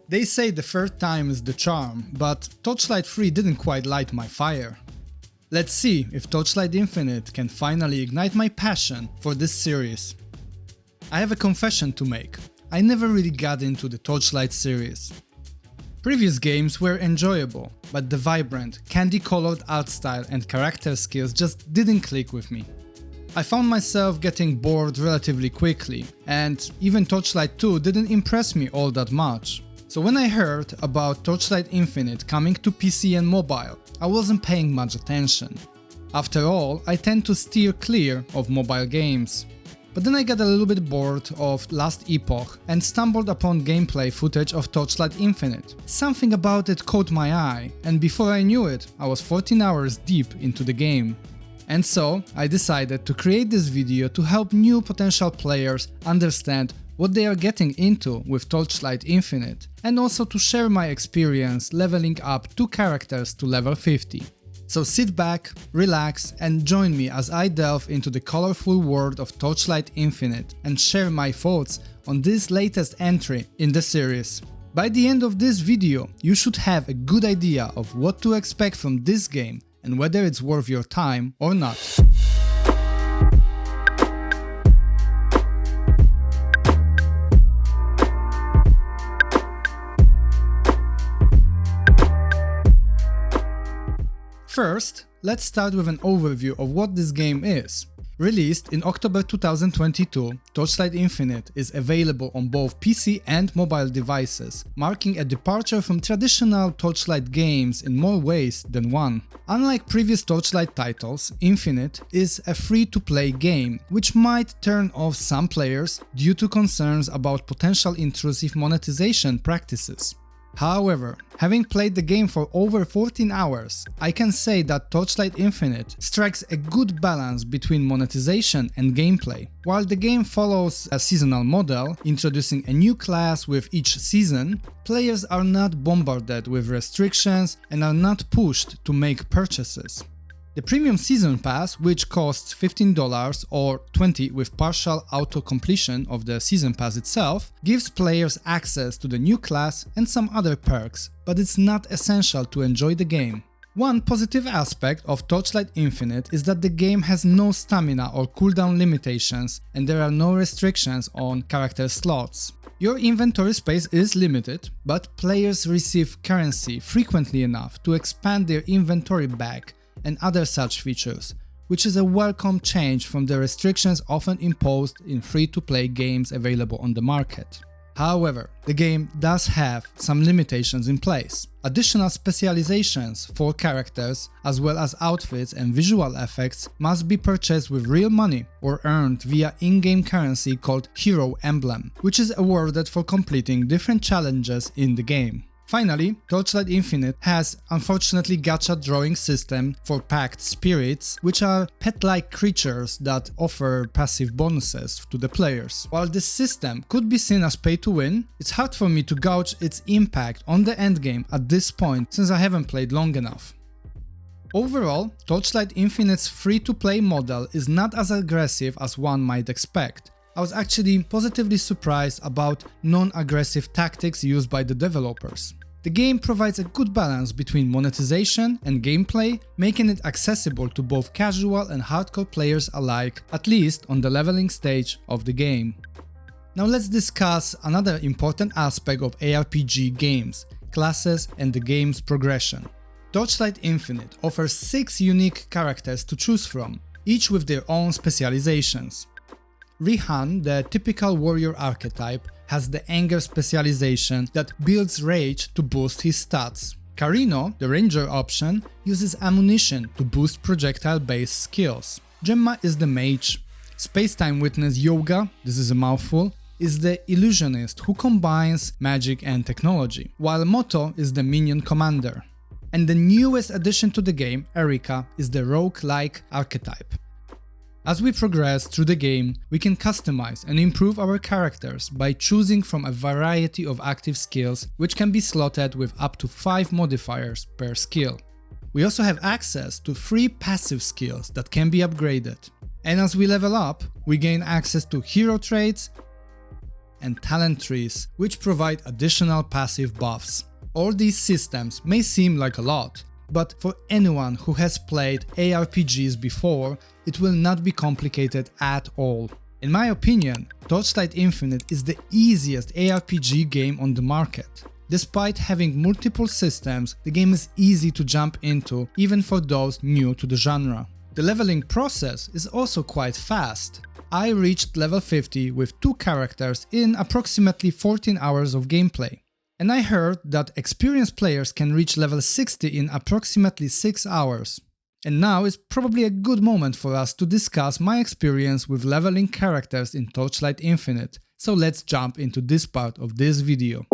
They say the third time is the charm, but Torchlight 3 didn't quite light my fire. Let's see if Torchlight Infinite can finally ignite my passion for this series. I have a confession to make. I never really got into the Torchlight series. Previous games were enjoyable, but the vibrant, candy-colored art style and character skills just didn't click with me. I found myself getting bored relatively quickly, and even Torchlight 2 didn't impress me all that much. So when I heard about Torchlight Infinite coming to PC and mobile, I wasn't paying much attention. After all, I tend to steer clear of mobile games. But then I got a little bit bored of Last Epoch and stumbled upon gameplay footage of Torchlight Infinite. Something about it caught my eye, and before I knew it, I was 14 hours deep into the game. And so, I decided to create this video to help new potential players understand what they are getting into with Torchlight Infinite, and also to share my experience leveling up 2 characters to level 50. So sit back, relax, and join me as I delve into the colorful world of Torchlight Infinite and share my thoughts on this latest entry in the series. By the end of this video, you should have a good idea of what to expect from this game and whether it's worth your time or not. First, let's start with an overview of what this game is. Released in October 2022, Torchlight Infinite is available on both PC and mobile devices, marking a departure from traditional Torchlight games in more ways than one. Unlike previous Torchlight titles, Infinite is a free-to-play game, which might turn off some players due to concerns about potential intrusive monetization practices. However, having played the game for over 14 hours, I can say that Torchlight Infinite strikes a good balance between monetization and gameplay. While the game follows a seasonal model, introducing a new class with each season, players are not bombarded with restrictions and are not pushed to make purchases. The Premium Season Pass, which costs $15 or $20 with partial auto-completion of the Season Pass itself, gives players access to the new class and some other perks, but it's not essential to enjoy the game. One positive aspect of Torchlight Infinite is that the game has no stamina or cooldown limitations, and there are no restrictions on character slots. Your inventory space is limited, but players receive currency frequently enough to expand their inventory back and other such features, which is a welcome change from the restrictions often imposed in free-to-play games available on the market. However, the game does have some limitations in place. Additional specializations for characters, as well as outfits and visual effects, must be purchased with real money or earned via in-game currency called Hero Emblem, which is awarded for completing different challenges in the game. Finally, Torchlight Infinite has unfortunately gacha drawing system for packed spirits, which are pet-like creatures that offer passive bonuses to the players. While this system could be seen as pay to win, it's hard for me to gauge its impact on the endgame at this point since I haven't played long enough. Overall, Torchlight Infinite's free-to-play model is not as aggressive as one might expect. I was actually positively surprised about non-aggressive tactics used by the developers. The game provides a good balance between monetization and gameplay, making it accessible to both casual and hardcore players alike, at least on the leveling stage of the game. Now let's discuss another important aspect of ARPG games, classes and the game's progression. Torchlight Infinite offers 6 unique characters to choose from, each with their own specializations. Rihan, the typical warrior archetype, has the anger specialization that builds rage to boost his stats. Carino, the ranger option, uses ammunition to boost projectile-based skills. Gemma is the mage. Spacetime Witness Yoga, this is a mouthful, is the illusionist who combines magic and technology, while Moto is the minion commander. And the newest addition to the game, Erika, is the rogue-like archetype. As we progress through the game, we can customize and improve our characters by choosing from a variety of active skills, which can be slotted with up to 5 modifiers per skill. We also have access to 3 passive skills that can be upgraded. And as we level up, we gain access to hero traits, and talent trees, which provide additional passive buffs. All these systems may seem like a lot, but for anyone who has played ARPGs before, it will not be complicated at all. In my opinion, Torchlight Infinite is the easiest ARPG game on the market. Despite having multiple systems, the game is easy to jump into, even for those new to the genre. The leveling process is also quite fast. I reached level 50 with 2 characters in approximately 14 hours of gameplay. And I heard that experienced players can reach level 60 in approximately 6 hours. And now is probably a good moment for us to discuss my experience with leveling characters in Torchlight Infinite, so let's jump into this part of this video.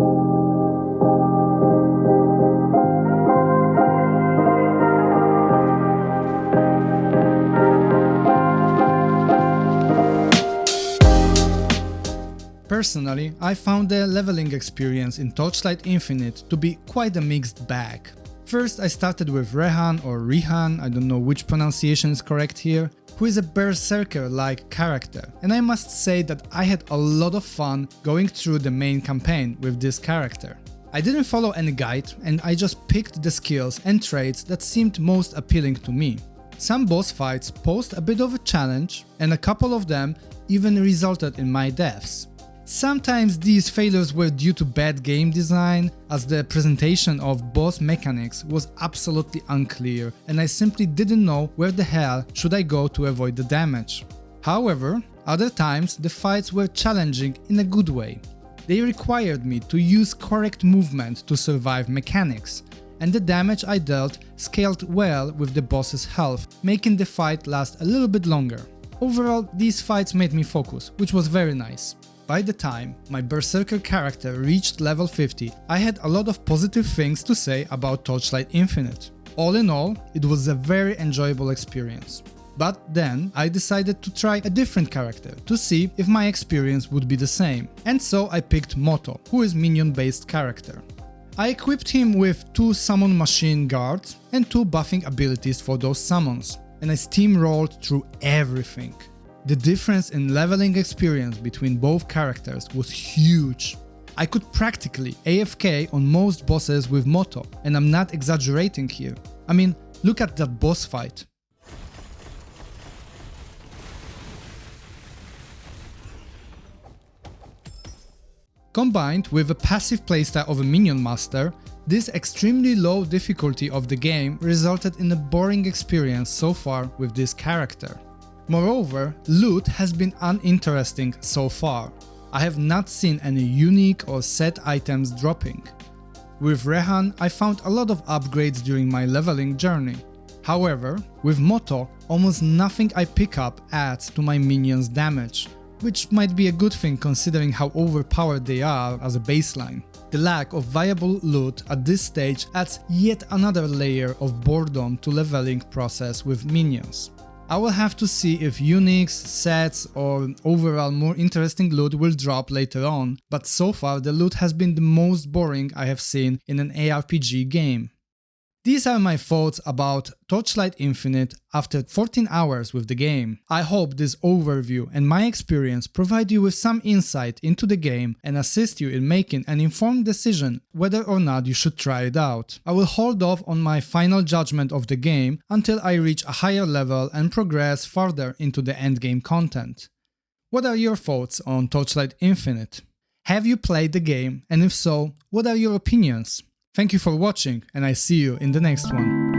Personally, I found the leveling experience in Torchlight Infinite to be quite a mixed bag. First, I started with Rehan or Rihan, I don't know which pronunciation is correct here, who is a berserker-like character, and I must say that I had a lot of fun going through the main campaign with this character. I didn't follow any guide, and I just picked the skills and traits that seemed most appealing to me. Some boss fights posed a bit of a challenge, and a couple of them even resulted in my deaths. Sometimes these failures were due to bad game design, as the presentation of boss mechanics was absolutely unclear and I simply didn't know where the hell should I go to avoid the damage. However, other times the fights were challenging in a good way. They required me to use correct movement to survive mechanics, and the damage I dealt scaled well with the boss's health, making the fight last a little bit longer. Overall, these fights made me focus, which was very nice. By the time my berserker character reached level 50, I had a lot of positive things to say about Torchlight Infinite. All in all, it was a very enjoyable experience. But then I decided to try a different character to see if my experience would be the same, and so I picked Moto, who is minion-based character. I equipped him with 2 summon machine guards and 2 buffing abilities for those summons, and I steamrolled through everything. The difference in leveling experience between both characters was huge. I could practically AFK on most bosses with Moto, and I'm not exaggerating here. I mean, look at that boss fight. Combined with a passive playstyle of a minion master, this extremely low difficulty of the game resulted in a boring experience so far with this character. Moreover, loot has been uninteresting so far. I have not seen any unique or set items dropping. With Rehan, I found a lot of upgrades during my leveling journey. However, with Moto, almost nothing I pick up adds to my minions' damage, which might be a good thing considering how overpowered they are as a baseline. The lack of viable loot at this stage adds yet another layer of boredom to leveling process with minions. I will have to see if uniques, sets or overall more interesting loot will drop later on, but so far the loot has been the most boring I have seen in an ARPG game. These are my thoughts about Torchlight Infinite after 14 hours with the game. I hope this overview and my experience provide you with some insight into the game and assist you in making an informed decision whether or not you should try it out. I will hold off on my final judgment of the game until I reach a higher level and progress further into the endgame content. What are your thoughts on Torchlight Infinite? Have you played the game, and if so, what are your opinions? Thank you for watching, and I see you in the next one.